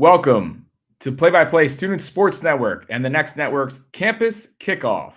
Welcome to Play-by-Play Student Sports Network and the Next Network's Campus Kickoff.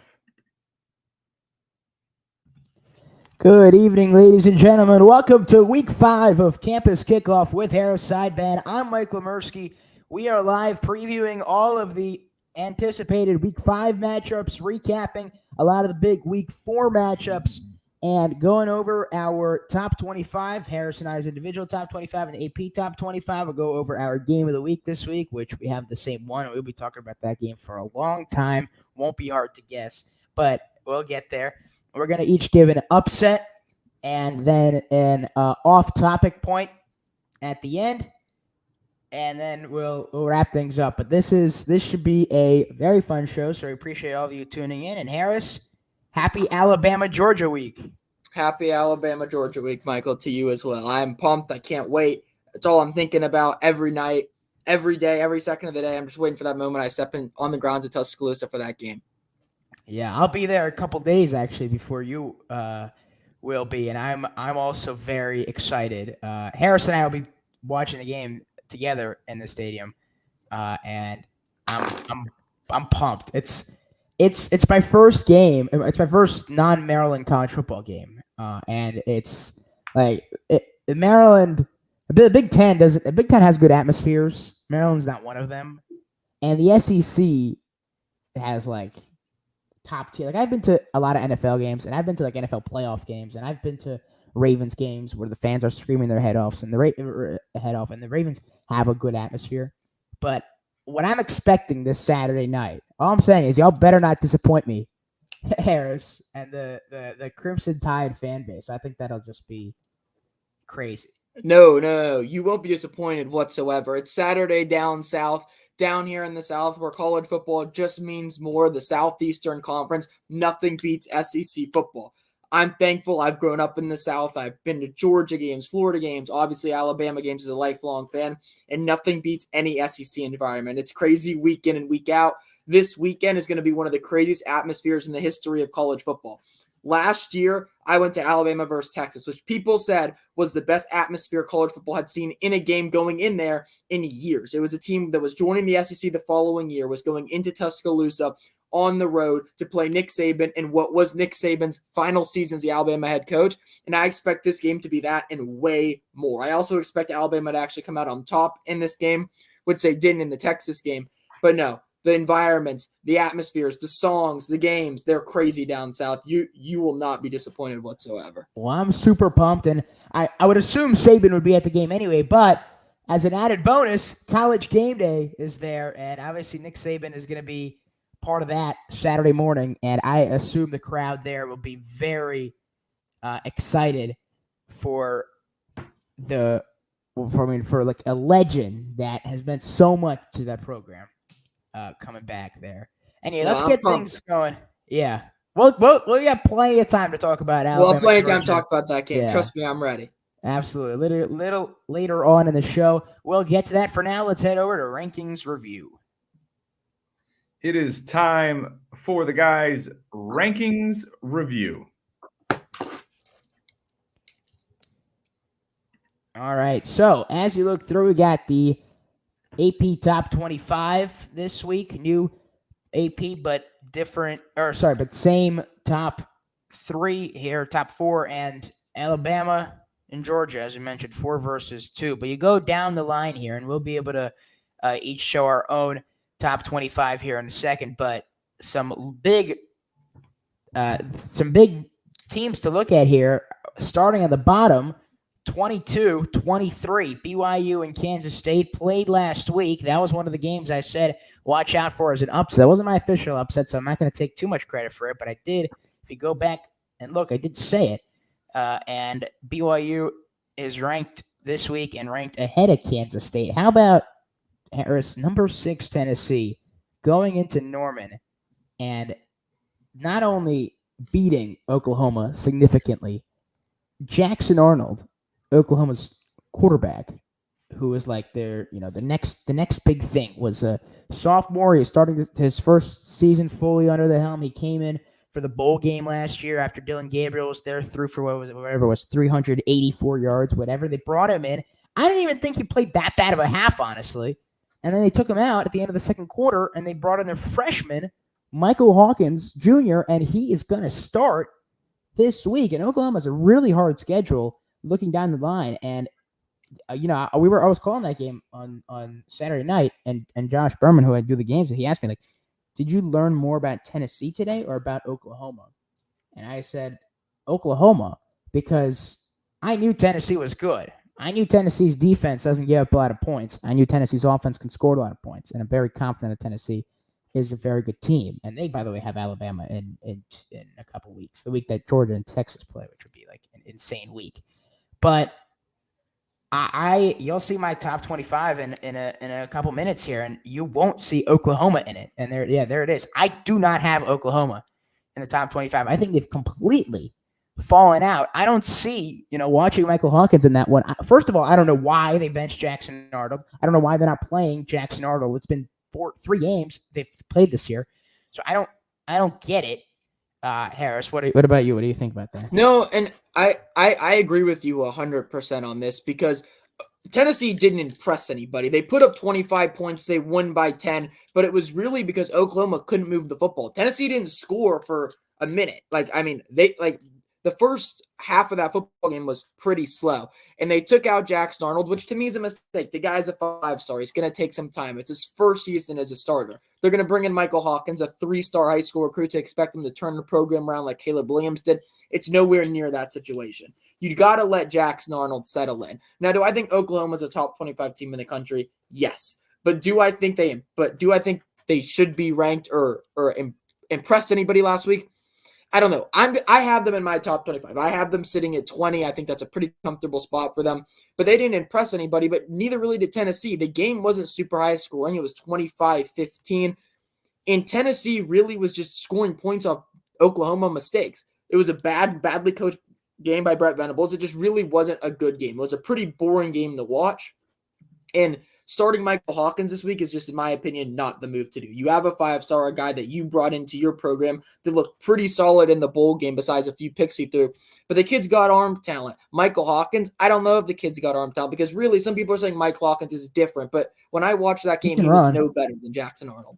Good evening, ladies and gentlemen. Welcome to Week 5 of Campus Kickoff with Harris Sideband. I'm Mike Lemersky. We are live previewing all of the anticipated Week 5 matchups, recapping a lot of the big Week 4 matchups, and going over our top 25. Harris and I's individual top 25 and the AP top 25. We'll go over our game of the week this week, which we have the same one. We'll be talking about that game for a long time. Won't be hard to guess, but we'll get there. We're going to each give an upset and then an off-topic point at the end, and then we'll wrap things up. But this should be a very fun show, so I appreciate all of you tuning in. And Harris, happy Alabama-Georgia week. Happy Alabama-Georgia week, Michael, to you as well. I'm pumped. I can't wait. It's all I'm thinking about every night, every day, every second of the day. I'm just waiting for that moment I step in on the grounds of Tuscaloosa for that game. Yeah, I'll be there a couple days actually before you will be, and I'm also very excited. Harris and I will be watching the game together in the stadium, and I'm pumped. It's my first game. It's my first non-Maryland college football game, and it's like Maryland. The Big Ten doesn't. The Big Ten has good atmospheres. Maryland's not one of them, and the SEC has like top tier. Like I've been to a lot of NFL games, and I've been to like NFL playoff games, and I've been to Ravens games where the fans are screaming their head off, and the Ravens have a good atmosphere. But what I'm expecting this Saturday night, all I'm saying is y'all better not disappoint me, Harris, and the Crimson Tide fan base. I think that'll just be crazy. No, you won't be disappointed whatsoever. It's Saturday down south. Down here in the South, where college football just means more, the Southeastern Conference, nothing beats SEC football. I'm thankful I've grown up in the South. I've been to Georgia games, Florida games, obviously Alabama games as a lifelong fan, and nothing beats any SEC environment. It's crazy week in and week out. This weekend is going to be one of the craziest atmospheres in the history of college football. Last year, I went to Alabama versus Texas, which people said was the best atmosphere college football had seen in a game going in there in years. It was a team that was joining the SEC the following year, was going into Tuscaloosa on the road to play Nick Saban in what was Nick Saban's final season as the Alabama head coach. And I expect this game to be that and way more. I also expect Alabama to actually come out on top in this game, which they didn't in the Texas game. But no. The environments, the atmospheres, the songs, the games, they're crazy down south. You will not be disappointed whatsoever. Well, I'm super pumped, and I would assume Saban would be at the game anyway, but as an added bonus, College Game Day is there, and obviously Nick Saban is going to be part of that Saturday morning, and I assume the crowd there will be very excited for like a legend that has meant so much to that program. Coming back there. Anyway, let's get things going. Yeah. Well, we got plenty of time to talk about Alabama. We'll have plenty of time to talk about that game. Yeah. Trust me, I'm ready. Absolutely. Little later on in the show, we'll get to that. For now, let's head over to Rankings Review. It is time for the guys' Rankings Review. All right. So, as you look through, we got the AP top 25 this week. New AP, but same top 3 here, top 4, and Alabama and Georgia, as we mentioned, 4 versus 2. But you go down the line here, and we'll be able to each show our own top 25 here in a second. But some big teams to look at here, starting at the bottom. 22-23, BYU and Kansas State played last week. That was one of the games I said watch out for as an upset. That wasn't my official upset, so I'm not going to take too much credit for it, but I did. If you go back and look, I did say it. And BYU is ranked this week and ranked ahead of Kansas State. How about Harris, number 6 Tennessee, going into Norman and not only beating Oklahoma significantly, Jackson Arnold, Oklahoma's quarterback, who was like the next big thing, was a sophomore. He's starting his first season fully under the helm. He came in for the bowl game last year after Dylan Gabriel was there, threw for whatever it was 384 yards, whatever. They brought him in. I didn't even think he played that bad of a half, honestly. and then they took him out at the end of the second quarter, and they brought in their freshman, Michael Hawkins Jr., and he is going to start this week. And Oklahoma has a really hard schedule looking down the line. And, I was calling that game on Saturday night, and Josh Berman, who I do the games with, he asked me, like, did you learn more about Tennessee today or about Oklahoma? And I said, Oklahoma, because I knew Tennessee was good. I knew Tennessee's defense doesn't give up a lot of points. I knew Tennessee's offense can score a lot of points, and I'm very confident that Tennessee is a very good team. And they, by the way, have Alabama in a couple weeks, the week that Georgia and Texas play, which would be like an insane week. But you'll see my top 25 in a couple minutes here, and you won't see Oklahoma in it. And there it is. I do not have Oklahoma in the top 25. I think they've completely fallen out. I don't see, watching Michael Hawkins in that one. First of all, I don't know why they benched Jackson Arnold. I don't know why they're not playing Jackson Arnold. It's been 3 games they've played this year, so I don't get it. Harris, what about you? What do you think about that? No, and I agree with you 100% on this, because Tennessee didn't impress anybody. They put up 25 points. They won by 10, but it was really because Oklahoma couldn't move the football. Tennessee didn't score for a minute. The first half of that football game was pretty slow, and they took out Jackson Arnold, which to me is a mistake. The guy's a 5-star. He's going to take some time. It's his first season as a starter. They're going to bring in Michael Hawkins, a 3-star high school recruit, to expect him to turn the program around like Caleb Williams did. It's nowhere near that situation. You got to let Jackson Arnold settle in. Now, do I think Oklahoma's a top 25 team in the country? Yes. But do I think they should be ranked or impressed anybody last week? I don't know. I have them in my top 25. I have them sitting at 20. I think that's a pretty comfortable spot for them. But they didn't impress anybody, but neither really did Tennessee. The game wasn't super high scoring. It was 25-15. And Tennessee really was just scoring points off Oklahoma mistakes. It was a badly coached game by Brett Venables. It just really wasn't a good game. It was a pretty boring game to watch. And starting Michael Hawkins this week is just, in my opinion, not the move to do. You have a 5-star, a guy that you brought into your program that looked pretty solid in the bowl game besides a few picks he threw. But the kid's got arm talent. Michael Hawkins, I don't know if the kid's got arm talent, because really some people are saying Michael Hawkins is different. But when I watched that game, he was no better than Jackson Arnold.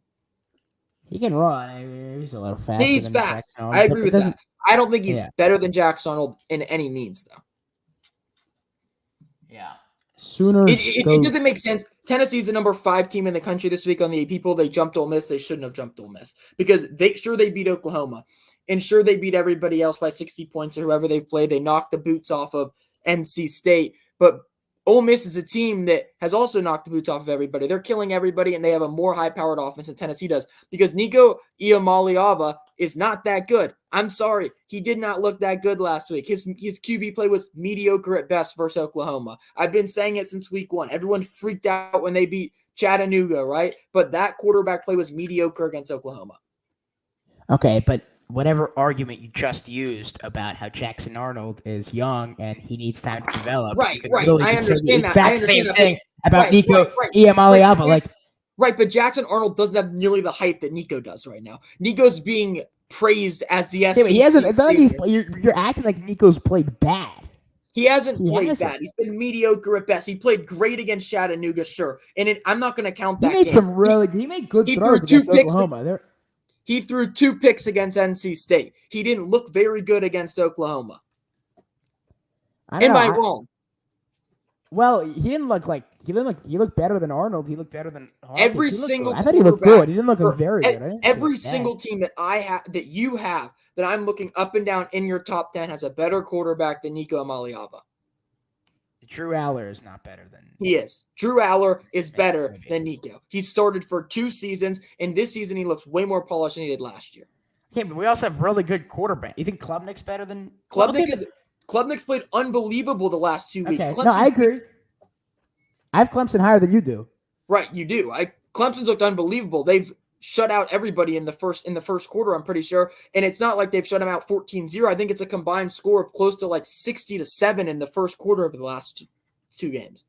He can run. He's a little faster. He's fast. I agree with that. I don't think he's better than Jackson Arnold in any means, though. Yeah. It doesn't make sense. Tennessee's the number 5 team in the country this week on the people. They jumped Ole Miss. They shouldn't have jumped Ole Miss, because they beat Oklahoma, and sure they beat everybody else by 60 points or whoever they played. They knocked the boots off of NC State, but Ole Miss is a team that has also knocked the boots off of everybody. They're killing everybody, and they have a more high-powered offense than Tennessee does, because Nico Iamaleava is not that good. I'm sorry. He did not look that good last week. His QB play was mediocre at best versus Oklahoma. I've been saying it since week 1. Everyone freaked out when they beat Chattanooga, right? But that quarterback play was mediocre against Oklahoma. Okay, but whatever argument you just used about how Jackson Arnold is young and he needs time to develop, right. I understand the exact same thing about Nico Iamaleava. Right, but Jackson Arnold doesn't have nearly the hype that Nico does right now. Nico's being praised as the SEC. Yeah, he hasn't. It's not like you're acting like Nico's played bad. He hasn't played bad. He's been mediocre at best. He played great against Chattanooga, sure. And I'm not going to count that. He made good throws against Oklahoma. He threw 2 picks against NC State. He didn't look very good against Oklahoma. Am I wrong? Well, he looked better than Arnold. He looked better than Hawkins. I thought he looked good. He didn't look very good. Every single team that you have that I'm looking up and down in your top 10 has a better quarterback than Nico Iamaleava. Drew Aller is not better than he is. Drew Aller is better than Nico. He started for 2 seasons, and this season he looks way more polished than he did last year. Okay, but we also have really good quarterback. You think Klubnik's better than Klubnik's played unbelievable the last 2 weeks. Okay. No, I agree. I have Clemson higher than you do. Right, you do. Clemson's looked unbelievable. They've shut out everybody in the first quarter, I'm pretty sure. And it's not like they've shut them out 14-0. I think it's a combined score of close to like 60-7 in the first quarter of the last two games.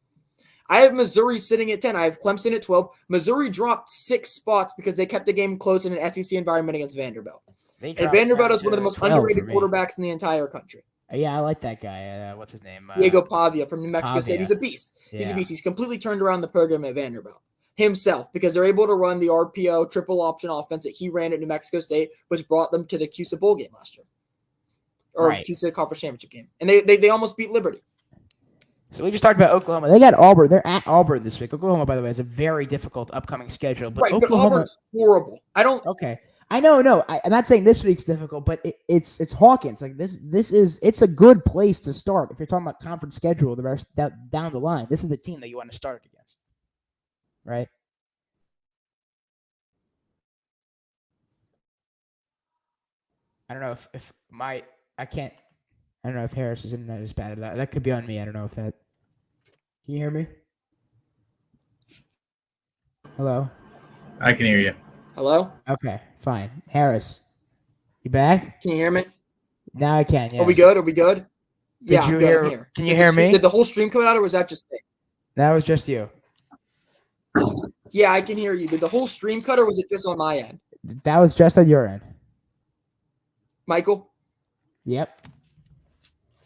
I have Missouri sitting at 10. I have Clemson at 12. Missouri dropped 6 spots because they kept the game close in an SEC environment against Vanderbilt. And Vanderbilt is one of the most underrated quarterbacks in the entire country. Yeah, I like that guy. What's his name? Diego Pavia from New Mexico State. He's a beast. He's a beast. He's completely turned around the program at Vanderbilt. himself because they're able to run the RPO triple option offense that he ran at New Mexico State, which brought them to the CUSA Bowl game last year. Or Right. CUSA Conference Championship game. And they almost beat Liberty. So we just talked about Oklahoma. They got Auburn. They're at Auburn this week. Oklahoma, by the way, has a very difficult upcoming schedule. But But Oklahoma, Auburn's horrible. okay. I know. No, I'm not saying this week's difficult, but it's Hawkins. Like it's a good place to start if you're talking about conference schedule. The rest down the line, this is the team that you want to start against, right? I don't know if I don't know if Harris's internet is bad. That could be on me. I don't know if that. Can you hear me? Hello? I can hear you. Hello? Okay, fine. Harris, you back? Can you hear me? Now I can, yes. Are we good? Yeah, you I'm good. hear- I'm here. can you hear me? Did the whole stream come out or was that just me? That was just you. Yeah, I can hear you. Did the whole stream cut or was it just on my end? That was just on your end. Michael? Yep.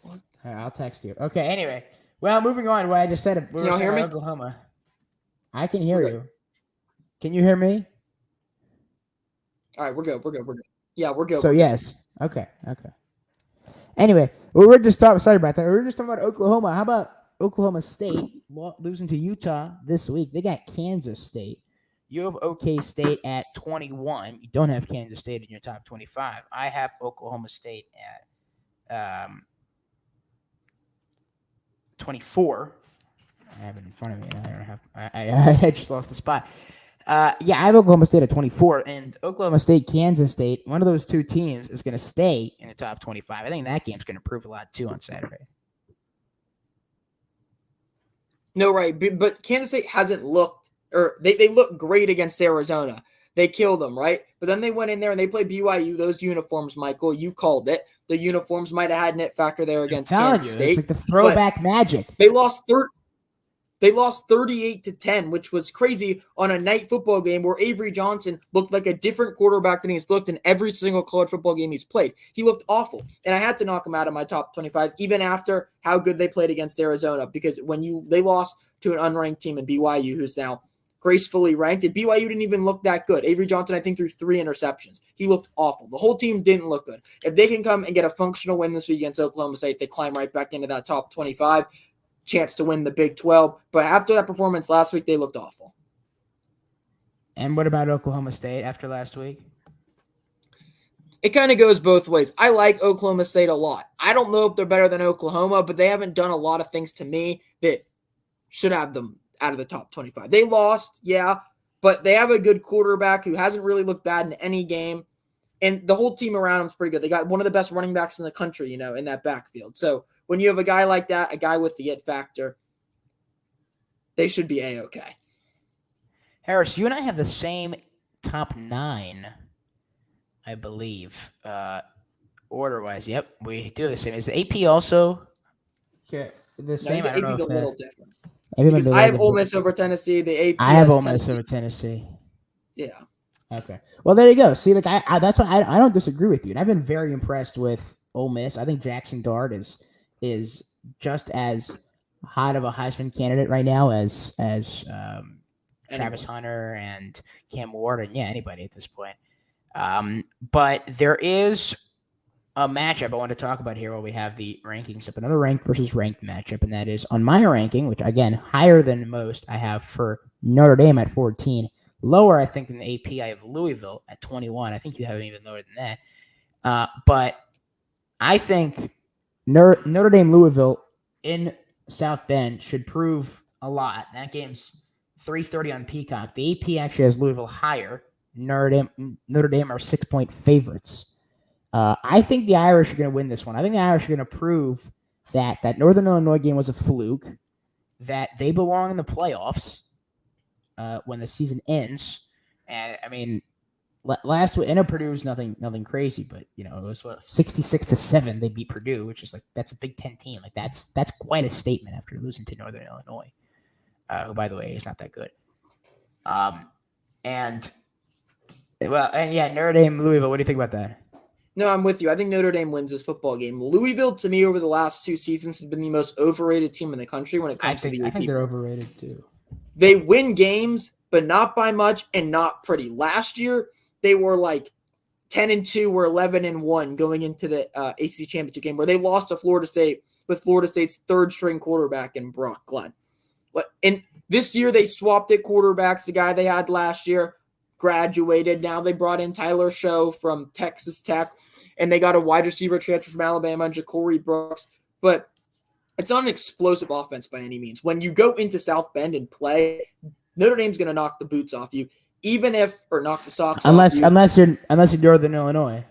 All right, I'll text you. Okay, anyway. Well, moving on. What I just said. Can y'all hear me? Oklahoma. I can hear We're you. Can you hear me? All right, we're good. Yeah, we're good. So, yes. Okay. Anyway, we're just talking. Sorry about that. We were just talking about Oklahoma. How about Oklahoma State losing to Utah this week? They got Kansas State. You have OK State at 21. You don't have Kansas State in your top 25. I have Oklahoma State at 24. I have it in front of me. And I don't have. I just lost the spot. Yeah, I have Oklahoma State at 24, and Oklahoma State, Kansas State. One of those two teams is going to stay in the top 25. I think that game's going to prove a lot too on Saturday. No, right. But Kansas State hasn't looked, or they look great against Arizona. They killed them, right? But then they went in there and they played BYU. Those uniforms, Michael, you called it. The uniforms might have had an it factor there against Kansas State. It's like the throwback magic. They lost 38-10, which was crazy on a night football game where Avery Johnson looked like a different quarterback than he's looked in every single college football game he's played. He looked awful. And I had to knock him out of my top 25, even after how good they played against Arizona, because they lost to an unranked team in BYU, who's now gracefully ranked. And BYU didn't even look that good. Avery Johnson, I think, threw 3 interceptions. He looked awful. The whole team didn't look good. If they can come and get a functional win this week against Oklahoma State, they climb right back into that top 25. Chance to win the Big 12. But after that performance last week, they looked awful. And what about Oklahoma State after last week? It kind of goes both ways. I like Oklahoma State a lot. I don't know if they're better than Oklahoma, but they haven't done a lot of things to me that should have them out of the top 25. They lost, yeah, but they have a good quarterback who hasn't really looked bad in any game. And the whole team around him is pretty good. They got one of the best running backs in the country, in that backfield. So when you have a guy like that, a guy with the it factor, they should be A-okay. Harris, you and I have the same top 9, I believe, order-wise. Yep, we do the same. Is the AP also the same? No, I don't AP's know a little different. Maybe Because I have Ole Miss over Tennessee. The AP I have has Ole Miss Tennessee. over Tennessee. Yeah. Okay. Well, there you go. See, like I that's why I don't disagree with you. And I've been very impressed with Ole Miss. I think Jackson Dart is just as hot of a Heisman candidate right now as Travis Hunter and Cam Ward and anybody at this point. But there is a matchup I want to talk about here while we have the rankings up. Another ranked versus ranked matchup, and that is on my ranking, which again higher than most. I have for Notre Dame at 14. Lower, I think, than the AP. I have Louisville at 21. I think you have it even lower than that. But I think Notre Dame Louisville in South Bend should prove a lot. That game's 3:30 on Peacock. The AP actually has Louisville higher. Notre Dame are 6-point favorites. I think the Irish are going to win this one. I think the Irish are going to prove that Northern Illinois game was a fluke, that they belong in the playoffs when the season ends. And I mean, last week, I know Purdue's nothing crazy, but it was 66-7 they beat Purdue, which is that's a Big Ten team. Like that's quite a statement after losing to Northern Illinois, who by the way is not that good. Notre Dame, Louisville. What do you think about that? No, I'm with you. I think Notre Dame wins this football game. Louisville, to me, over the last 2 seasons, has been the most overrated team in the country when it comes to the AP. I think they're overrated too. They win games, but not by much and not pretty. Last year, they were like 10-2 or 11-1 going into the ACC championship game, where they lost to Florida State with Florida State's third-string quarterback in Brock Glenn. And this year, they swapped at quarterbacks. The guy they had last year graduated. Now they brought in Tyler Show from Texas Tech, and they got a wide receiver transfer from Alabama, Ja'Cory Brooks. But it's not an explosive offense by any means. When you go into South Bend and play, Notre Dame's going to knock the boots off you, or knock the socks off you. Unless you're Northern Illinois.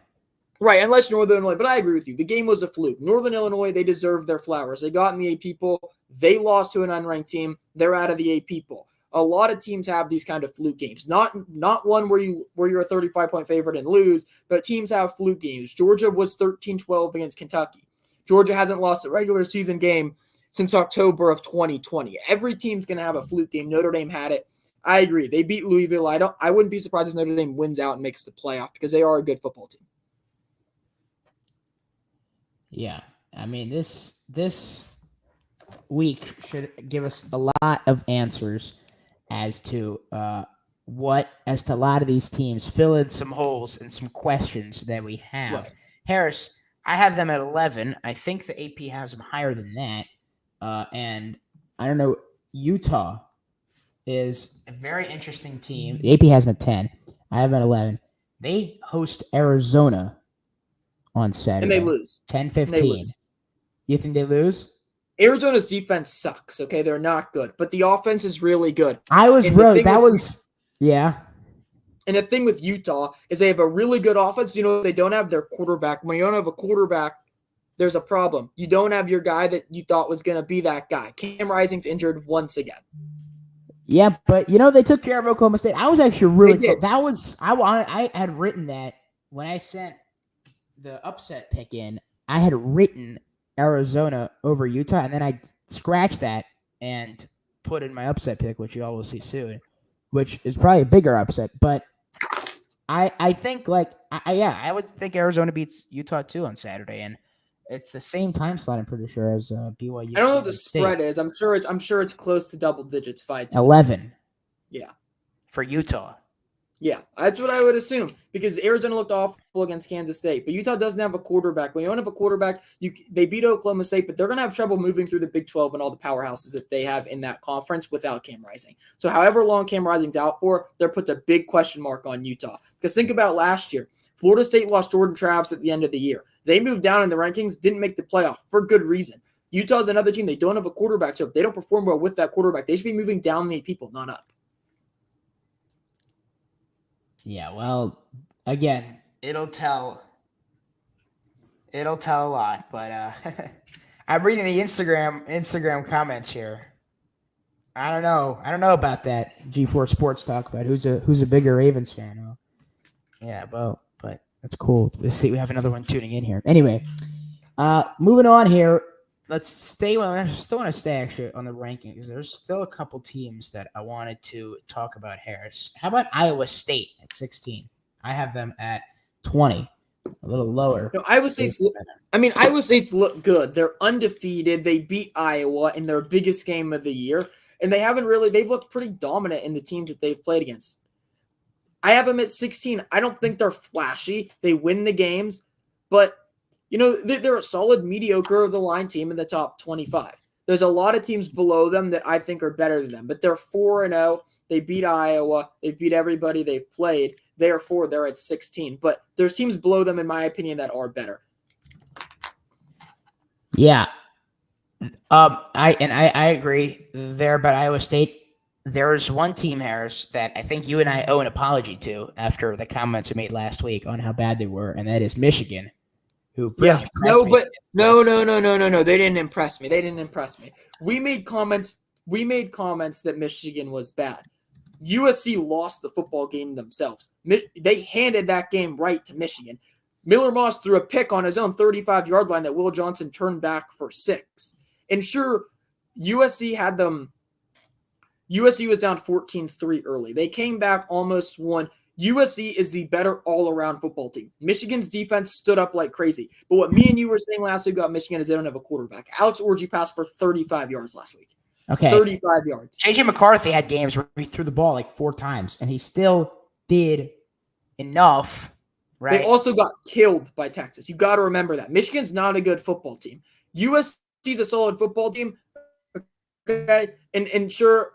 Right, unless Northern Illinois. But I agree with you. The game was a fluke. Northern Illinois, they deserved their flowers. They got in the AP poll. They lost to an unranked team. They're out of the AP poll. A lot of teams have these kind of fluke games. Not one where you're a 35-point favorite and lose, but teams have fluke games. Georgia was 13-12 against Kentucky. Georgia hasn't lost a regular season game since October of 2020. Every team's going to have a fluke game. Notre Dame had it. I agree. They beat Louisville. I wouldn't be surprised if Notre Dame wins out and makes the playoff because they are a good football team. Yeah. I mean, this week should give us a lot of answers as to a lot of these teams, fill in some holes and some questions that we have. Right. Harris, I have them at 11. I think the AP has them higher than that. And I don't know, Utah is a very interesting team. The AP has them at 10. I have them at 11. They host Arizona on Saturday. And they lose. 10-15. You think they lose? Arizona's defense sucks, okay? They're not good, but the offense is really good. Yeah. And the thing with Utah is they have a really good offense. They don't have their quarterback. When you don't have a quarterback, there's a problem. You don't have your guy that you thought was going to be that guy. Cam Rising's injured once again. Yeah, but they took care of Oklahoma State. I was actually really close. That was I had written that when I sent the upset pick in. I had written Arizona over Utah, and then I scratched that and put in my upset pick, which you all will see soon, which is probably a bigger upset. But I think I would think Arizona beats Utah too on Saturday, and it's the same time slot. I'm pretty sure as BYU. I don't know what the spread is. I'm sure it's close to double digits. 11. Yeah, for Utah. Yeah, that's what I would assume because Arizona looked awful against Kansas State, but Utah doesn't have a quarterback. When you don't have a quarterback, they beat Oklahoma State, but they're going to have trouble moving through the Big 12 and all the powerhouses that they have in that conference without Cam Rising. So however long Cam Rising's out for, there puts a big question mark on Utah. Because think about last year. Florida State lost Jordan Travis at the end of the year. They moved down in the rankings, didn't make the playoff for good reason. Utah's another team. They don't have a quarterback, so if they don't perform well with that quarterback, they should be moving down the people, not up. Yeah, well, again, it'll tell a lot, but I'm reading the Instagram comments here. I don't know about that G4 Sports Talk about who's a bigger Ravens fan. Well, yeah, well, but that's cool. Let's see, we have another one tuning in here. Anyway, moving on here. I still want to stay actually on the rankings. There's still a couple teams that I wanted to talk about, Harris. How about Iowa State at 16? I have them at 20, a little lower. No, Iowa State's look good. They're undefeated. They beat Iowa in their biggest game of the year, and they've looked pretty dominant in the teams that they've played against. I have them at 16. I don't think they're flashy. They win the games, but they're a solid, mediocre of the line team in the top 25. There's a lot of teams below them that I think are better than them, but they're 4-0. They beat Iowa. They've beat everybody they've played. Therefore, they're at 16. But there's teams below them, in my opinion, that are better. Yeah. I agree there about Iowa State. There's one team, Harris, that I think you and I owe an apology to after the comments we made last week on how bad they were, and that is Michigan. No. They didn't impress me. We made comments that Michigan was bad. USC lost the football game themselves. They handed that game right to Michigan. Miller Moss threw a pick on his own 35-yard line that Will Johnson turned back for 6. And sure, USC was down 14-3 early. They came back, almost won. USC is the better all-around football team. Michigan's defense stood up like crazy. But what me and you were saying last week about Michigan is they don't have a quarterback. Alex Orji passed for 35 yards last week. Okay. 35 yards. JJ McCarthy had games where he threw the ball like 4 times, and he still did enough, right? They also got killed by Texas. You got to remember that. Michigan's not a good football team. USC's a solid football team. Okay, and sure,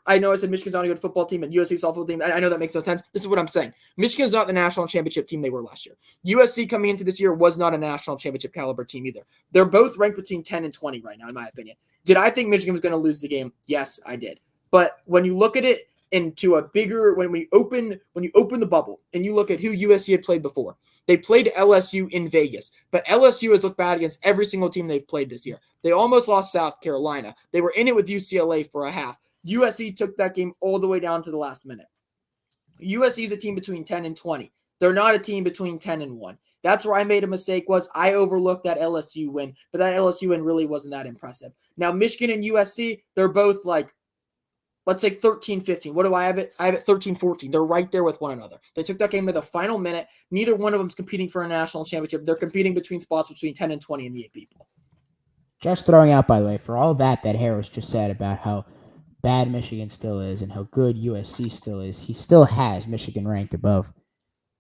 I know I said Michigan's not a good football team and USC's a softball team. I know that makes no sense. This is what I'm saying. Michigan's not the national championship team they were last year. USC coming into this year was not a national championship caliber team either. They're both ranked between 10 and 20 right now, in my opinion. Did I think Michigan was going to lose the game? Yes, I did. But when you look at it into a bigger, when you open the bubble and you look at who USC had played before, they played LSU in Vegas, but LSU has looked bad against every single team they've played this year. They almost lost South Carolina. They were in it with UCLA for a half. USC took that game all the way down to the last minute. USC is a team between 10 and 20. They're not a team between 10 and 1. That's where I made a mistake was I overlooked that LSU win, but that LSU win really wasn't that impressive. Now, Michigan and USC, they're both like, let's say 13-15. What do I have it? I have it 13-14. They're right there with one another. They took that game to the final minute. Neither one of them is competing for a national championship. They're competing between spots between 10 and 20 in the 8 people. Just throwing out, by the way, for all that Harris just said about how bad Michigan still is and how good USC still is, he still has Michigan ranked above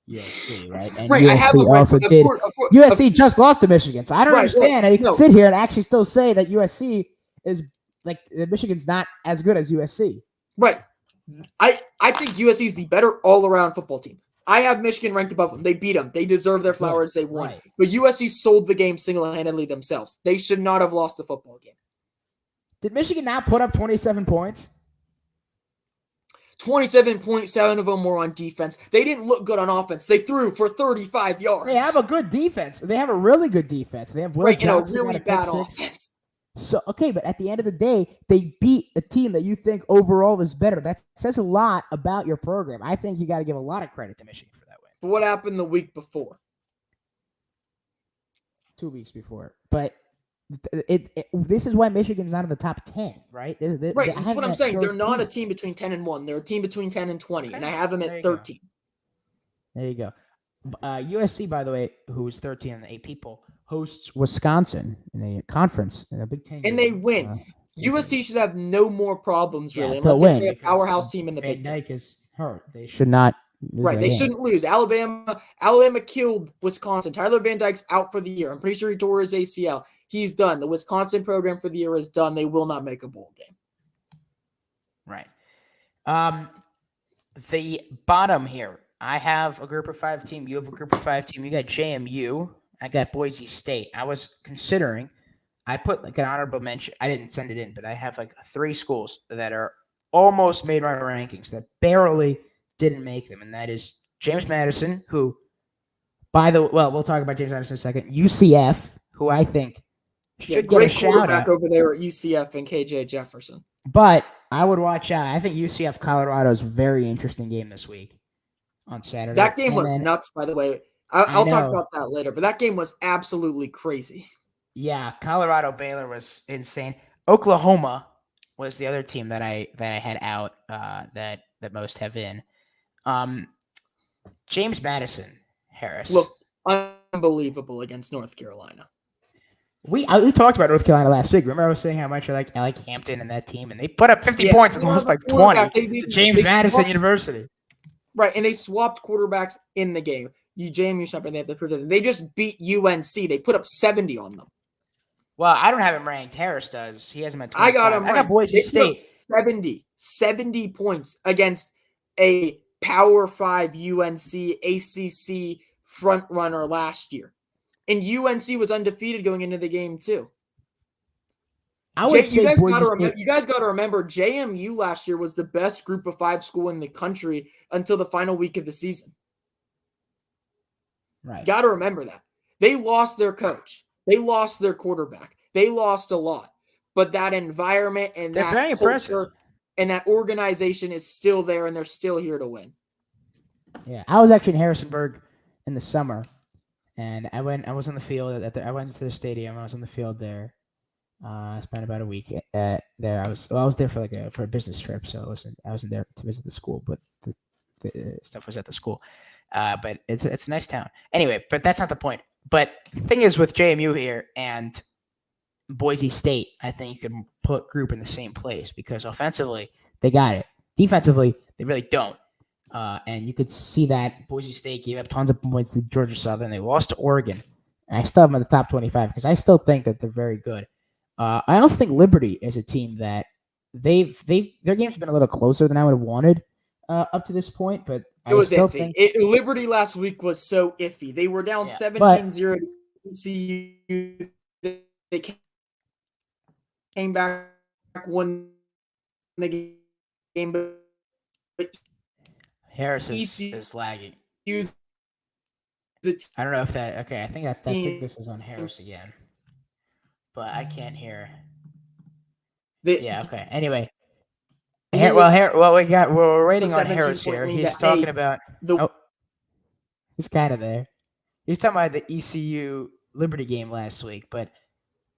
USC, right? And right, USC also did. USC just lost to Michigan, so I don't understand how you can sit here and actually still say that USC is like Michigan's not as good as USC. Right. I think USC is the better all-around football team. I have Michigan ranked above them. They beat them. They deserve their flowers. They won. Right. But USC sold the game single-handedly themselves. They should not have lost the football game. Did Michigan not put up 27 points? 27.7 of them were on defense. They didn't look good on offense. They threw for 35 yards. They have a good defense. They have a really good defense. They have Will Johnson a really bad offense. So, okay, but at the end of the day, they beat a team that you think overall is better. That says a lot about your program. I think you got to give a lot of credit to Michigan for that win. But what happened the week before? 2 weeks before. But this is why Michigan's not in the top 10, right? Right, that's what I'm saying. 13. They're not a team between 10 and 1. They're a team between 10 and 20, and I have them at 13. There you go. USC, by the way, who is 13 in the 8 people, hosts Wisconsin in a conference in a Big Ten. And they win. USC should have no more problems, really, unless they play a powerhouse team in the Big Ten. Van Dyke is hurt. They should not lose. Right, they shouldn't lose. Alabama killed Wisconsin. Tyler Van Dyke's out for the year. I'm pretty sure he tore his ACL. He's done. The Wisconsin program for the year is done. They will not make a bowl game. Right. The bottom here, I have a group of 5 team. You have a group of 5 team. You got JMU. I got Boise State. I was considering, I put like an honorable mention. I didn't send it in, but I have like 3 schools that are almost made my rankings that barely didn't make them. And that is James Madison, who, we'll talk about James Madison in a second. UCF, who I think should get a shout out over there at UCF and KJ Jefferson. But I would watch out. I think UCF Colorado is a very interesting game this week on Saturday. That game was nuts, by the way. I'll talk about that later, but that game was absolutely crazy. Yeah, Colorado Baylor was insane. Oklahoma was the other team that I had out that most have in. James Madison, Harris. Look, unbelievable against North Carolina. We talked about North Carolina last week. Remember I was saying how much I like Hampton and that team, and they put up 50 points and lost by 20 to James Madison University. Right, and they swapped quarterbacks in the game. JMU shopper, they have to prove that. They just beat UNC. They put up 70 on them. Well, I don't have him ranked. Harris does. He has him at 25. I got him ranked. I got Boise State. 70 points against a Power 5 UNC ACC front runner last year. And UNC was undefeated going into the game too. You guys got to remember, JMU last year was the best group of 5 school in the country until the final week of the season. Right. Got to remember that. They lost their coach. They lost their quarterback. They lost a lot. But that environment and that culture and that organization is still there, and they're still here to win. Yeah, I was actually in Harrisonburg in the summer, and I was on the field I went to the stadium. I was on the field there. I spent about a week there. I was there for a business trip, so I wasn't there to visit the school, but the stuff was at the school. But it's a nice town. Anyway, but that's not the point. But the thing is with JMU here, and Boise State, I think you can put group in the same place because offensively they got it. Defensively, they really don't. And you could see that Boise State gave up tons of points to Georgia Southern. They lost to Oregon. And I still have them in the top 25 because I still think that they're very good. I also think Liberty is a team that their game's been a little closer than I would have wanted up to this point, but It was still iffy. think Liberty last week was so iffy. They were down Yeah, 17-0 to ECU. They came back, won the game, but Harris ECU is lagging. is the I don't know if that. Okay, I think team. this is on Harris again, but I can't hear. They, Yeah. Okay. Anyway, He we're waiting on 17 Harris here. point lead He's to talking 8. about. The He's kind of there. He was talking about the ECU Liberty game last week, but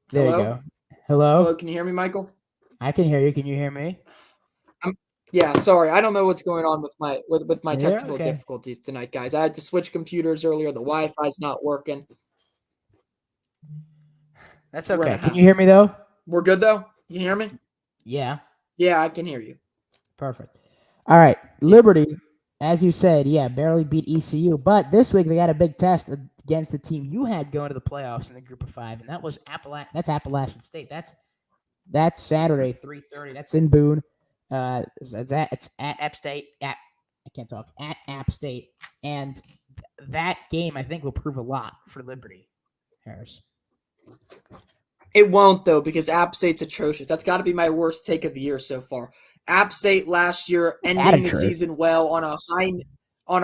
there you Hello? go. Hello? Hello, can you hear me, Michael? I can hear you. Can you hear me? Yeah, sorry. I don't know what's going on with my Yeah, technical okay. difficulties tonight, guys. I had to switch computers earlier. The Wi-Fi's not working. That's We're in okay. a Can you hear me though? We're good though? You can hear me? Yeah. Yeah, I can hear you. Perfect. All right. Liberty, as you said, barely beat ECU, but this week they got a big test against the team you had going to the playoffs in the group of 5, and that was Appalachian State. That's Saturday, 3:30. That's in Boone. It's at App State. I can't talk. At App State, and that game I think will prove a lot for Liberty. Harris. It won't though, because App State's atrocious. That's got to be my worst take of the year so far. App State last year ending the season well on a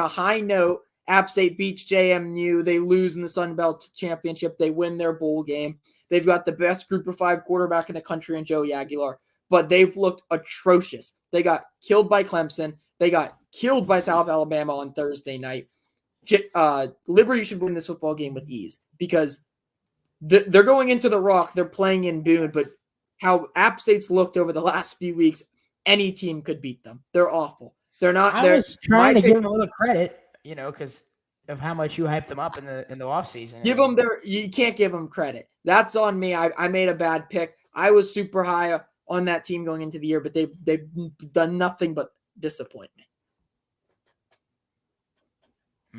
high note. App State beats JMU. They lose in the Sun Belt Championship. They win their bowl game. They've got the best group of 5 quarterback in the country in Joey Aguilar, but they've looked atrocious. They got killed by Clemson. They got killed by South Alabama on Thursday night. Liberty should win this football game with ease because they're going into the Rock. They're playing in Boone, but how App State's looked over the last few weeks, any team could beat them. They're awful. They're not. I was trying to give them a little credit, because of how much you hyped them up in the offseason. You can't give them credit. That's on me. I made a bad pick. I was super high on that team going into the year, but they've done nothing but disappoint me.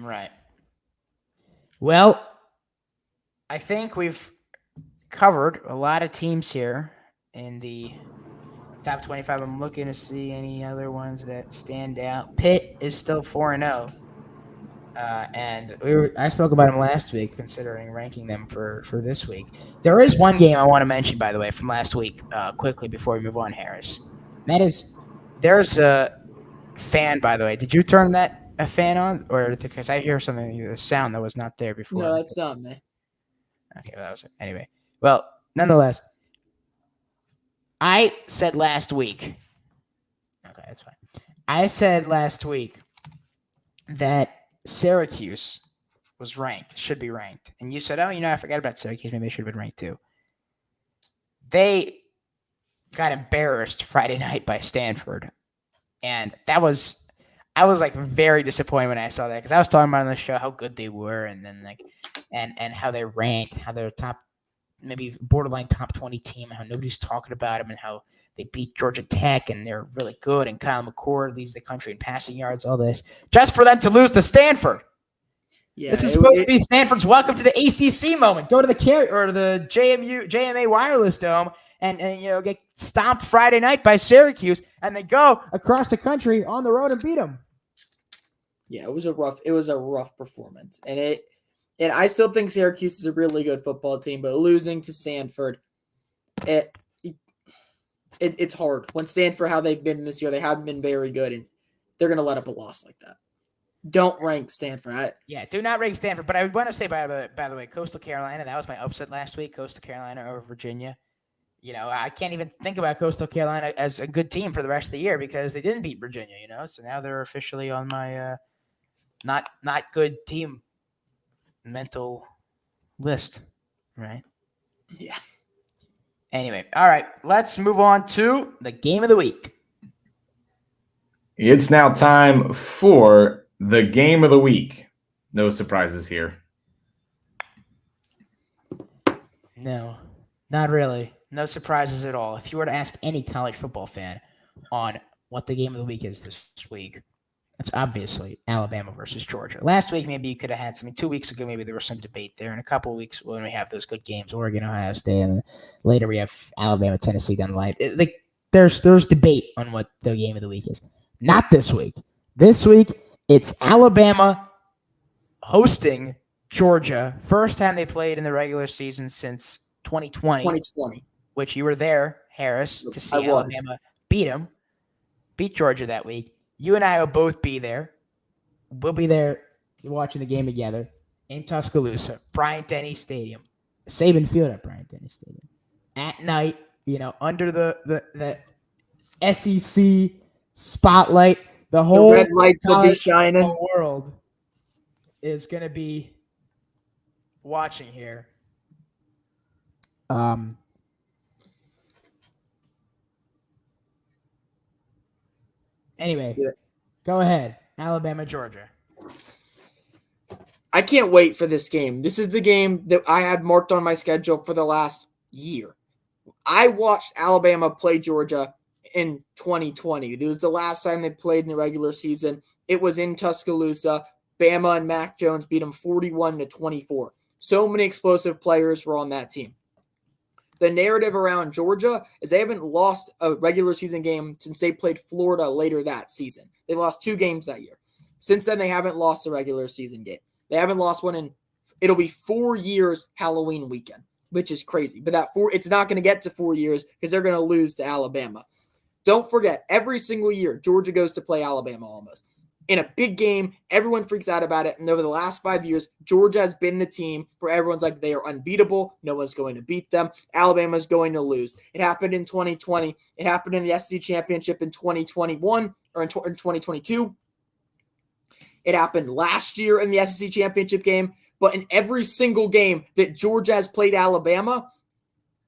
Right. Well, I think we've covered a lot of teams here in the top 25. I'm looking to see any other ones that stand out. Pitt is still 4-0. And I spoke about them last week, considering ranking them for this week. There is one game I want to mention, by the way, from last week, quickly before we move on, Harris. And that is, there's a fan, by the way. Did you turn a fan on, or because I hear a sound that was not there before? No, that's not me. Okay, that was it. Anyway, well, nonetheless, I said last week. Okay, that's fine. I said last week that Syracuse should be ranked. And you said, I forgot about Syracuse. Maybe they should have been ranked too. They got embarrassed Friday night by Stanford. And I was very disappointed when I saw that because I was talking about on the show how good they were and then and how they ranked, how they're top, maybe borderline top 20 team, how nobody's talking about them and how they beat Georgia Tech and they're really good. And Kyle McCord leads the country in passing yards, all this, just for them to lose to Stanford. Yeah, this is supposed to be Stanford's welcome to the ACC moment. Go to the JMA Wireless Dome and get stomped Friday night by Syracuse, and they go across the country on the road and beat them. Yeah, it was a rough performance, and I still think Syracuse is a really good football team, but losing to Stanford, it's hard. When Stanford, how they've been this year, they haven't been very good, and they're going to let up a loss like that. Don't rank Stanford. Do not rank Stanford. But I want to say, by the way, Coastal Carolina, that was my upset last week. Coastal Carolina over Virginia. I can't even think about Coastal Carolina as a good team for the rest of the year because they didn't beat Virginia. So now they're officially on my not good team mental list, right? Yeah. Anyway, all right, let's move on to the game of the week. It's now time for the game of the week. No surprises here. No. Not really. No surprises at all. If you were to ask any college football fan on what the game of the week is this week, it's obviously Alabama versus Georgia. Last week, maybe you could have had something. 2 weeks ago, maybe there was some debate there. In a couple of weeks, when we have those good games, Oregon, Ohio State, and later we have Alabama, Tennessee down the line. There's debate on what the game of the week is. Not this week. This week, it's Alabama hosting Georgia. First time they played in the regular season since 2020, which you were there, Harris, to see Alabama beat Georgia that week. You and I will both be there. We'll be there watching the game together in Tuscaloosa, Bryant-Denny Stadium, Saban Field at Bryant-Denny Stadium. At night, under the SEC spotlight, the whole red lights will be shining. World is going to be watching here. Anyway, Go ahead. Alabama, Georgia. I can't wait for this game. This is the game that I had marked on my schedule for the last year. I watched Alabama play Georgia in 2020. It was the last time they played in the regular season. It was in Tuscaloosa. Bama and Mac Jones beat them 41-24. So many explosive players were on that team. The narrative around Georgia is they haven't lost a regular season game since they played Florida later that season. They lost 2 games that year. Since then, they haven't lost a regular season game. They haven't lost one it'll be 4 years Halloween weekend, which is crazy. But it's not going to get to 4 years because they're going to lose to Alabama. Don't forget, every single year, Georgia goes to play Alabama almost. In a big game, everyone freaks out about it. And over the last 5 years, Georgia has been the team where everyone's like, they are unbeatable. No one's going to beat them. Alabama's going to lose. It happened in 2020. It happened in the SEC Championship in 2021 or in 2022. It happened last year in the SEC Championship game. But in every single game that Georgia has played Alabama,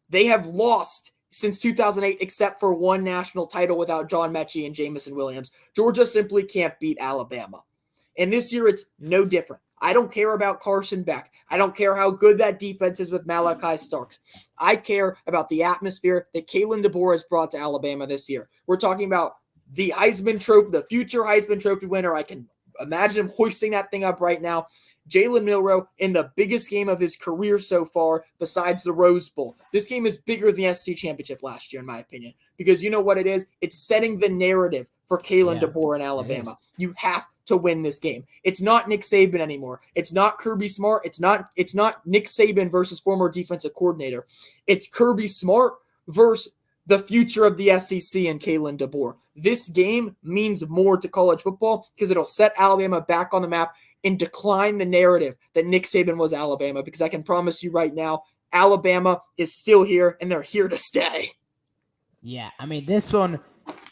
they have lost since 2008, except for one national title without John Mechie and Jamison Williams. Georgia simply can't beat Alabama. And this year, it's no different. I don't care about Carson Beck. I don't care how good that defense is with Malachi Starks. I care about the atmosphere that Kalen DeBoer has brought to Alabama this year. We're talking about the Heisman Trophy, the future Heisman Trophy winner. I can imagine him hoisting that thing up right now. Jalen Milroe in the biggest game of his career so far besides the Rose Bowl. This game is bigger than the SEC Championship last year, in my opinion, because you know what it is? It's setting the narrative for Kalen DeBoer in Alabama. You have to win this game. It's not Nick Saban anymore. It's not Kirby Smart. It's not Nick Saban versus former defensive coordinator. It's Kirby Smart versus the future of the SEC and Kalen DeBoer. This game means more to college football because it'll set Alabama back on the map and decline the narrative that Nick Saban was Alabama, because I can promise you right now, Alabama is still here, and they're here to stay. Yeah, I mean, this one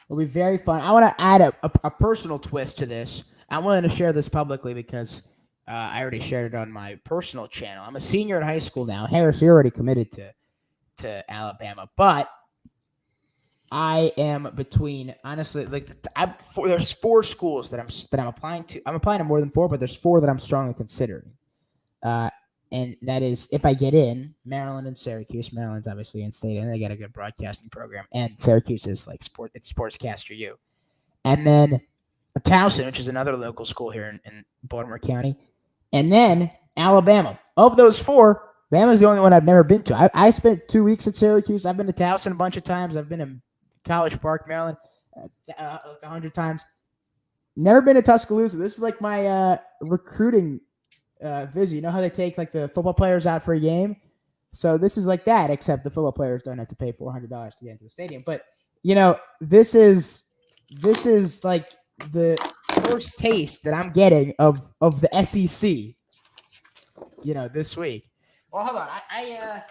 will be very fun. I want to add a personal twist to this. I wanted to share this publicly because I already shared it on my personal channel. I'm a senior in high school now. Harris, you're already committed to Alabama, but I am between, honestly, there's 4 schools that I'm applying to. I'm applying to more than 4, but there's 4 that I'm strongly considering. And that is, if I get in, Maryland and Syracuse. Maryland's obviously in state, and they got a good broadcasting program. And Syracuse is it's Sportscaster U. And then Towson, which is another local school here in Baltimore County. And then Alabama. Of those 4, Bama's the only one I've never been to. I spent 2 weeks at Syracuse. I've been to Towson a bunch of times. I've been in College Park, Maryland, 100 times. Never been to Tuscaloosa. This is like my recruiting visit. You know how they take the football players out for a game? So this is like that, except the football players don't have to pay $400 to get into the stadium. But this is like the first taste that I'm getting of the SEC. This week. Well, hold on. I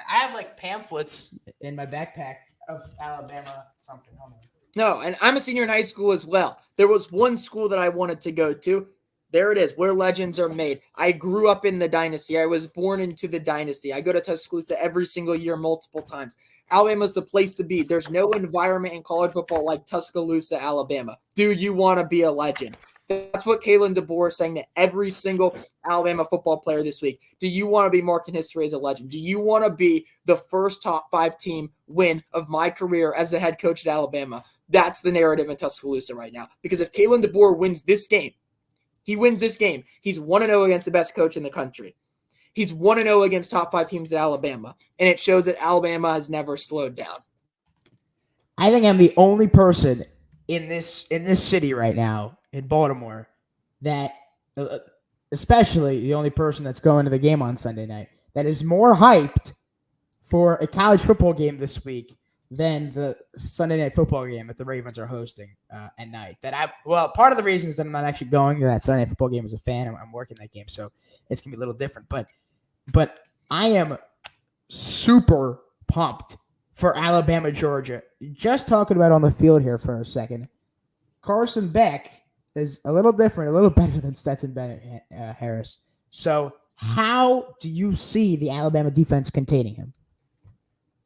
have pamphlets in my backpack of Alabama something. Hold on. No, and I'm a senior in high school as well. There was one school that I wanted to go to. There it is, where legends are made. I grew up in the dynasty. I was born into the dynasty. I go to Tuscaloosa every single year, multiple times. Alabama's the place to be. There's no environment in college football like Tuscaloosa, Alabama. Do you want to be a legend? That's what Kalen DeBoer is saying to every single Alabama football player this week. Do you want to be marked in history as a legend? Do you want to be the first top 5 team win of my career as the head coach at Alabama? That's the narrative in Tuscaloosa right now. Because if Kalen DeBoer wins this game, he's 1-0 against the best coach in the country. He's 1-0 against top 5 teams at Alabama. And it shows that Alabama has never slowed down. I think I'm the only person in this city right now in Baltimore that, especially the only person that's going to the game on Sunday night, that is more hyped for a college football game this week than the Sunday night football game that the Ravens are hosting at night. Part of the reason is that I'm not actually going to that Sunday night football game as a fan. I'm working that game, so it's gonna be a little different. But I am super pumped for Alabama, Georgia. Just talking about on the field here for a second. Carson Beck is a little different, a little better than Stetson Bennett Harris. So how do you see the Alabama defense containing him?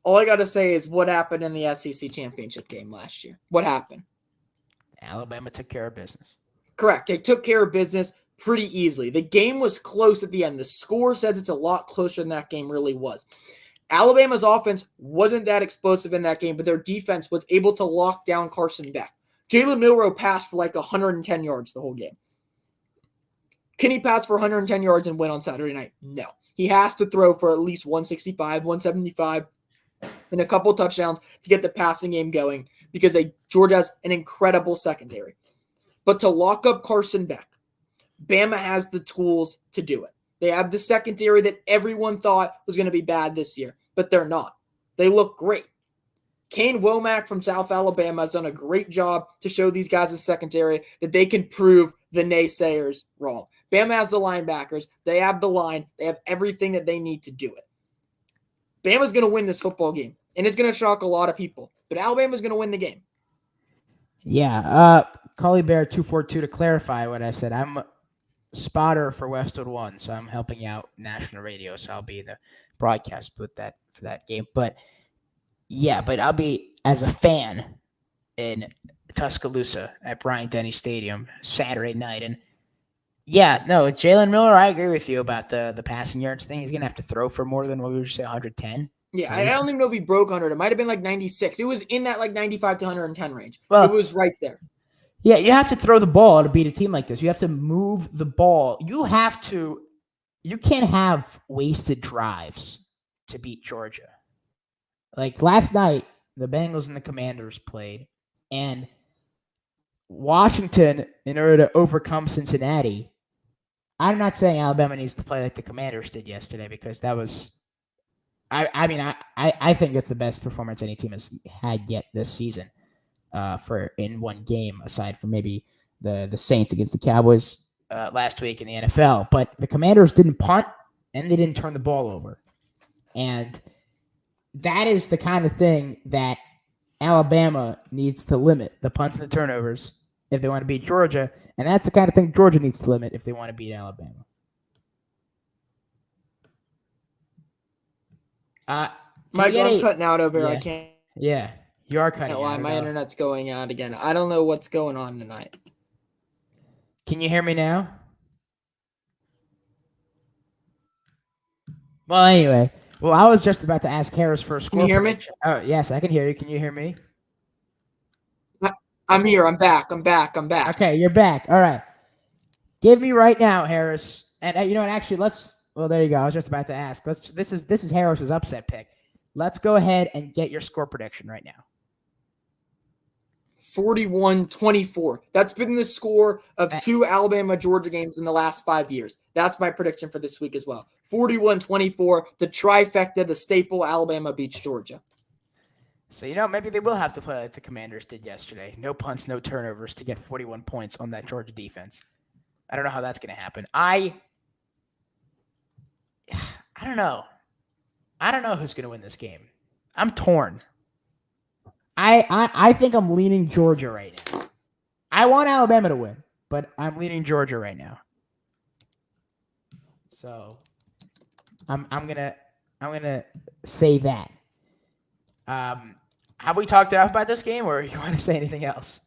All I got to say is what happened in the SEC championship game last year. What happened? Alabama took care of business. Correct. They took care of business pretty easily. The game was close at the end. The score says it's a lot closer than that game really was. Alabama's offense wasn't that explosive in that game, but their defense was able to lock down Carson Beck. Jalen Milroe passed for like 110 yards the whole game. Can he pass for 110 yards and win on Saturday night? No. He has to throw for at least 165, 175, and a couple touchdowns to get the passing game going because Georgia has an incredible secondary. But to lock up Carson Beck, Bama has the tools to do it. They have the secondary that everyone thought was going to be bad this year, but they're not. They look great. Kane Womack from South Alabama has done a great job to show these guys in secondary that they can prove the naysayers wrong. Bama has the linebackers. They have the line. They have everything that they need to do it. Bama's going to win this football game, and it's going to shock a lot of people. But Alabama's going to win the game. Yeah. Collie Bear 242 to clarify what I said. I'm a spotter for Westwood One, so I'm helping out national radio. So I'll be in the broadcast booth for that game. But yeah, I'll be as a fan in Tuscaloosa at Bryant-Denny Stadium Saturday night. And yeah, no, with Jalen Miller, I agree with you about the passing yards thing. He's going to have to throw for more than what we would say 110. Yeah, I don't even know if he broke 100. It might have been like 96. It was in that like 95 to 110 range. Well, it was right there. Yeah, you have to throw the ball to beat a team like this. You have to move the ball. You can't have wasted drives to beat Georgia. Like last night, the Bengals and the Commanders played, and Washington, in order to overcome Cincinnati, I'm not saying Alabama needs to play like the Commanders did yesterday because that was, I think it's the best performance any team has had yet this season for in one game, aside from maybe the Saints against the Cowboys last week in the NFL. But the Commanders didn't punt and they didn't turn the ball over. And that is the kind of thing that Alabama needs to limit, the punts and the turnovers, if they want to beat Georgia. And that's the kind of thing Georgia needs to limit if they want to beat Alabama. Mike, I'm cutting out over here. Yeah. I can't. Yeah, you are cutting out. My internet's going out again. I don't know what's going on tonight. Can you hear me now? Well, anyway. Well, I was just about to ask Harris for a score. Can you hear me? Oh, yes, I can hear you. Can you hear me? I'm here. I'm back. Okay, you're back. All right. Give me right now, Harris. And you know what? Actually, well, there you go. I was just about to ask. This is Harris's upset pick. Let's go ahead and get your score prediction right now. 41-24. That's been the score of 2 Alabama-Georgia games in the last 5 years. That's my prediction for this week as well. 41-24, the trifecta, the staple, Alabama beats Georgia. So, maybe they will have to play like the Commanders did yesterday. No punts, no turnovers to get 41 points on that Georgia defense. I don't know how that's going to happen. I don't know. I don't know who's going to win this game. I'm torn. I think I'm leaning Georgia right now. I want Alabama to win, but I'm leaning Georgia right now. So I'm gonna say that. Have we talked enough about this game, or you want to say anything else?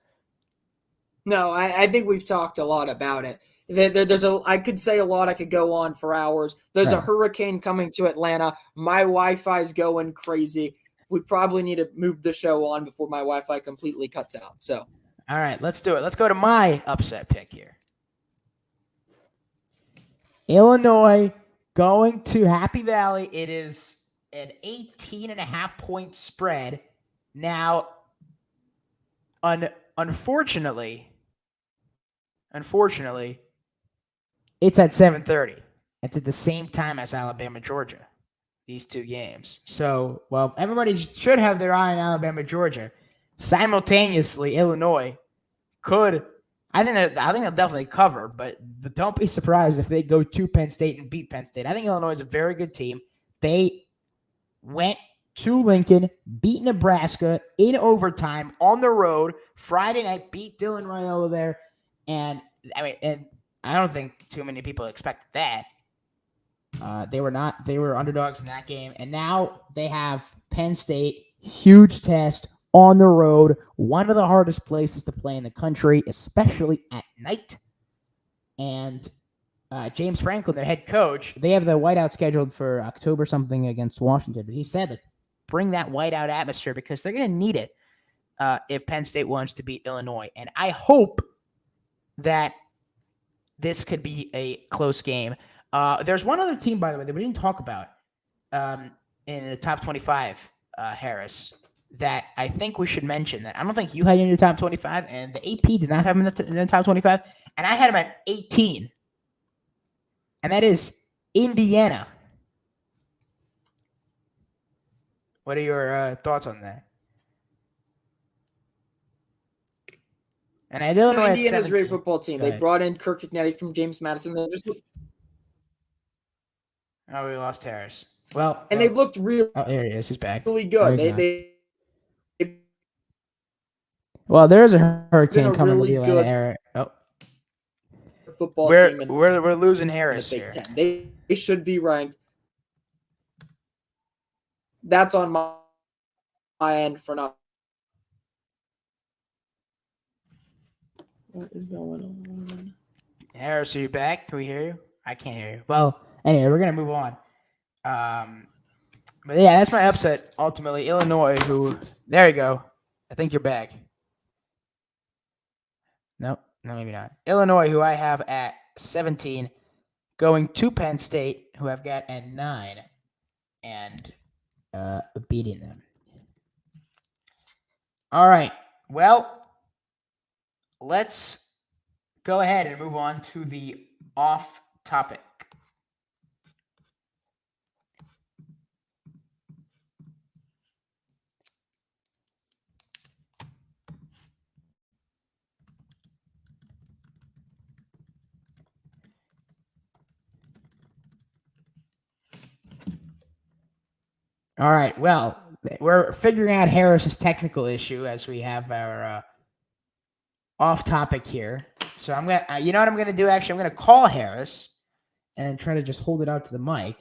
No, I think we've talked a lot about it. I could say a lot. I could go on for hours. There's a Right. hurricane coming to Atlanta. My Wi-Fi's going crazy. We probably need to move the show on before my Wi-Fi completely cuts out. So, All right, let's do it. Let's go to my upset pick here. Illinois going to Happy Valley. It is an 18.5-point spread. Now, unfortunately, it's at 7:30. It's at the same time as Alabama, Georgia. These two games. So, well, everybody should have their eye on Alabama, Georgia. Simultaneously, Illinois could. I think they'll definitely cover, but don't be surprised if they go to Penn State and beat Penn State. I think Illinois is a very good team. They went to Lincoln, beat Nebraska in overtime on the road Friday night, beat Dylan Raiola there, and I don't think too many people expected that. They were underdogs in that game, and now they have Penn State, huge test on the road, one of the hardest places to play in the country, especially at night. And James Franklin, their head coach, they have the whiteout scheduled for October something against Washington, but he said that bring that whiteout atmosphere because they're going to need it if Penn State wants to beat Illinois. And I hope that this could be a close game. There's one other team, by the way, that we didn't talk about in the top 25, Harris, that I think we should mention. That I don't think you had in your top 25, and the AP did not have him in the top 25, and I had him at 18, and that is Indiana. What are your thoughts on that? And I know Indiana's a great football team. They brought in Kirk Ignetti from James Madison. Oh, we lost Harris. Well, they've looked really. Oh, there he is. He's back. Really good. Well, there's a hurricane coming really to the Atlanta area. Oh, football team. We're losing Harris here. They should be ranked. That's on my end for now. What is going on? Harris, are you back? Can we hear you? I can't hear you. Well, anyway, we're gonna move on. But yeah, that's my upset. Ultimately, Illinois. Who? There you go. I think you're back. No, maybe not. Illinois, who I have at 17, going to Penn State, who I've got at 9, and beating them. All right. Well, let's go ahead and move on to the off topic. All right. Well, we're figuring out Harris's technical issue as we have our off topic here. So I'm gonna, you know what I'm gonna do? Actually, I'm gonna call Harris and try to just hold it out to the mic.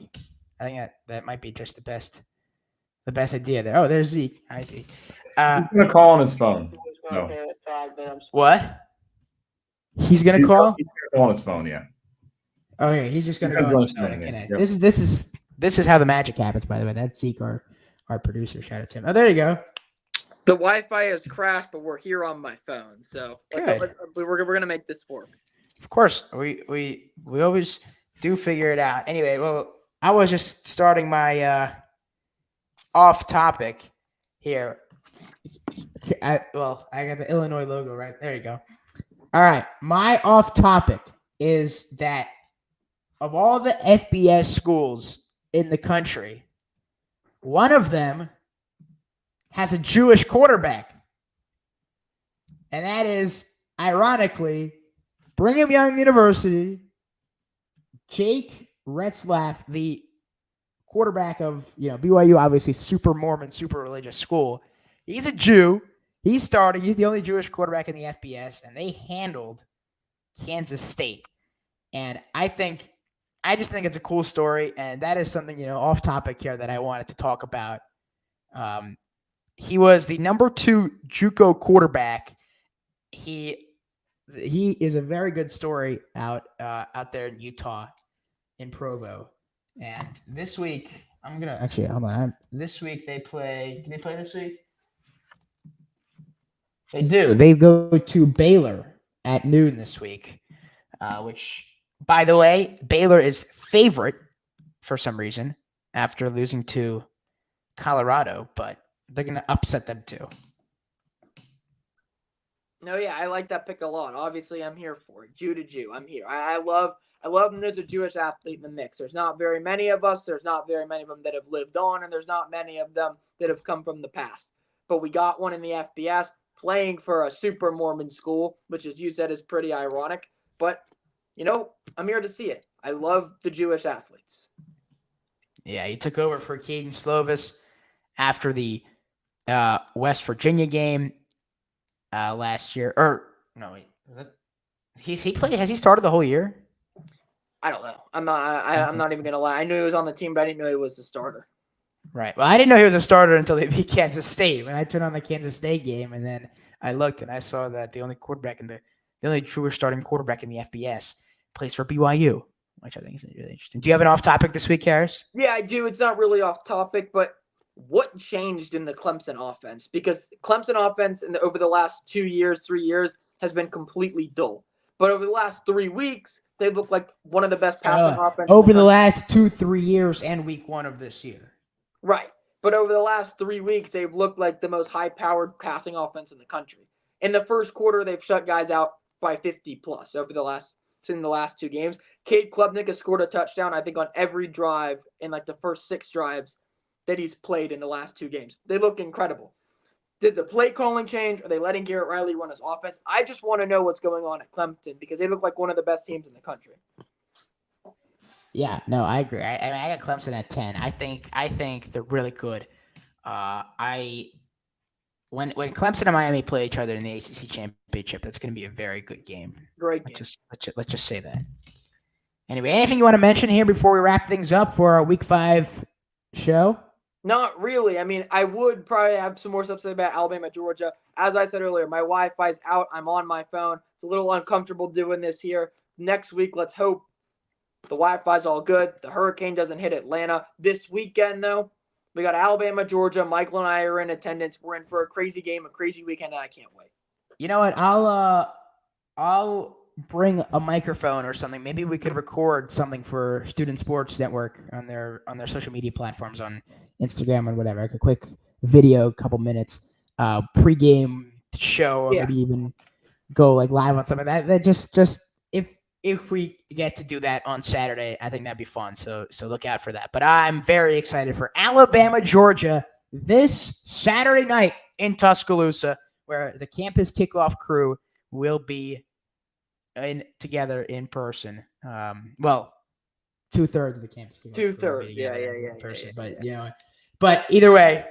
I think that might be just the best idea there. Oh, there's Zeke. I see. He's gonna call on his phone. So. What? He's gonna call? He's gonna call on his phone. Yeah. Oh, yeah. He's just gonna go on his phone and connect. Yep. This is how the magic happens, by the way. That's Zeke, our producer. Shout out to him. Oh, there you go. The Wi-Fi has crashed, but we're here on my phone, so we're gonna make this work. Of course, we always do figure it out. Anyway, well, I was just starting my off topic here. I got the Illinois logo right there. You go. All right, my off topic is that of all the FBS schools in the country, one of them has a Jewish quarterback. And that is, ironically, Brigham Young University, Jake Retzlaff, the quarterback of, BYU, obviously super Mormon, super religious school. He's a Jew. He's starting. He's the only Jewish quarterback in the FBS, and they handled Kansas State. And I just think it's a cool story, and that is something, off topic here that I wanted to talk about. He was the number 2 JUCO quarterback. He he is a very good story out there in Utah, in Provo. And this week, I'm gonna actually hold on. This week they play. Can they play this week? They do. They go to Baylor at noon this week, which, by the way, Baylor is favorite for some reason after losing to Colorado, but they're going to upset them too. No, yeah, I like that pick a lot. Obviously, I'm here for it. Jew to Jew, I'm here. I love when there's a Jewish athlete in the mix. There's not very many of us. There's not very many of them that have lived on, and there's not many of them that have come from the past. But we got one in the FBS playing for a super Mormon school, which, as you said, is pretty ironic. But, I'm here to see it. I love the Jewish athletes. Yeah, he took over for Caden Slovis after the West Virginia game last year. Or, no, wait. He played. Has he started the whole year? I don't know. I'm not even gonna lie. I knew he was on the team, but I didn't know he was the starter. Right. Well, I didn't know he was a starter until they beat Kansas State. When I turned on the Kansas State game, and then I looked and I saw that the only Jewish starting quarterback in the FBS plays for BYU, which I think is really interesting. Do you have an off topic this week, Harris? Yeah, I do. It's not really off topic, but what changed in the Clemson offense? Because Clemson offense over the last 2 years, 3 years has been completely dull. But over the last 3 weeks, they look like one of the best passing offenses. Over the last 2-3 years and week 1 of this year. Right. But over the last 3 weeks, they've looked like the most high-powered passing offense in the country. In the first quarter, they've shut guys out by 50-plus in the last 2 games. Cade Klubnik has scored a touchdown, I think, on every drive in like the first 6 drives that he's played in the last 2 games. They look incredible. Did the play calling change? Are they letting Garrett Riley run his offense? I just want to know what's going on at Clemson because they look like one of the best teams in the country. Yeah, no, I agree. I got Clemson at 10. I think they're really good. When Clemson and Miami play each other in the ACC championship, that's going to be a very good game. Great game. Let's just say that. Anyway, anything you want to mention here before we wrap things up for our Week 5 show? Not really. I mean, I would probably have some more stuff to say about Alabama, Georgia. As I said earlier, my Wi-Fi's out. I'm on my phone. It's a little uncomfortable doing this here. Next week, let's hope the Wi-Fi's all good. The hurricane doesn't hit Atlanta. This weekend, though, we got Alabama, Georgia. Michael and I are in attendance. We're in for a crazy game, a crazy weekend, and I can't wait. You know what? I'll bring a microphone or something. Maybe we could record something for Student Sports Network on their social media platforms on Instagram and whatever. Like a quick video, couple minutes, pregame show, or maybe even go like live on something. That just if we get to do that on Saturday, I think that'd be fun. So look out for that. But I'm very excited for Alabama, Georgia this Saturday night in Tuscaloosa, where the campus kickoff crew will be together in person. Well, 2/3 of the campus kickoff. 2/3, yeah. In person, but but either way,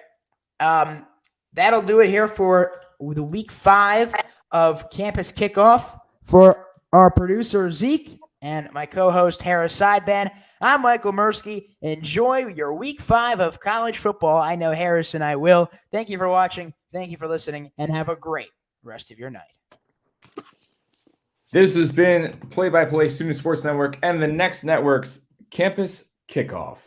that'll do it here for the Week 5 of Campus Kickoff. For our producer, Zeke, and my co-host, Harris Sideband, I'm Michael Mursky. Enjoy your Week 5 of college football. I know Harris and I will. Thank you for watching. Thank you for listening, and have a great rest of your night. This has been Play by Play Student Sports Network and the next network's Campus Kickoff.